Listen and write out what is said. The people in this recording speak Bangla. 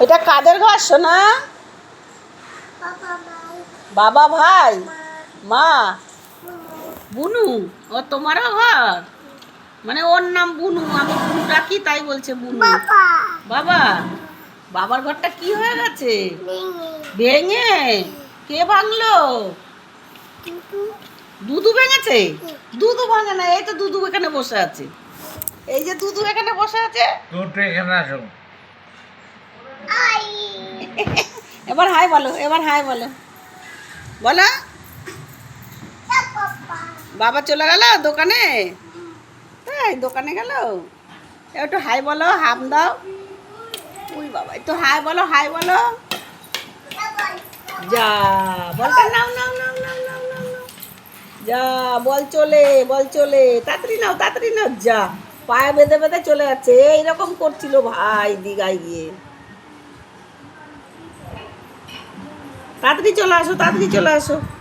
এটা কাদের ঘর সোনা? বাবা ভাই মা বুনু। ও তোমারও ঘর, মানে ওর নাম বুনু, আমি বুনু ডাকি তাই বলছে বুনু। বাবা, বাবার ঘরটা কি হয়ে গেছে? ভেঙে? কে ভাঙলো? দুদু ভেঙেছে? দুদু ভাঙে না, এই তো দুদু এখানে বসে আছে, এই যে দুদু এখানে বসে আছে। এখানে আসো। এবার হাই বলো, এবার হাই বলো, বলো। বাবা চলে গেল দোকানে, তাই দোকানে গেল। একটু হাই বলো, হাম দাও। উই বাবা, একটু হাই বলো, হাই বলো। যা বলটা নাও নাও নাও নাও নাও নাও নাও। যা বল চলে, বল চলে, তাড়াতাড়ি নাও, তাড়াতাড়ি নাও। যা পায়ে বেঁধে বেঁধে চলে যাচ্ছে, এইরকম করছিল ভাই দীঘায় গিয়ে। তাড়াতাড়ি চলে আসো, তাড়াতাড়ি চলে আসো।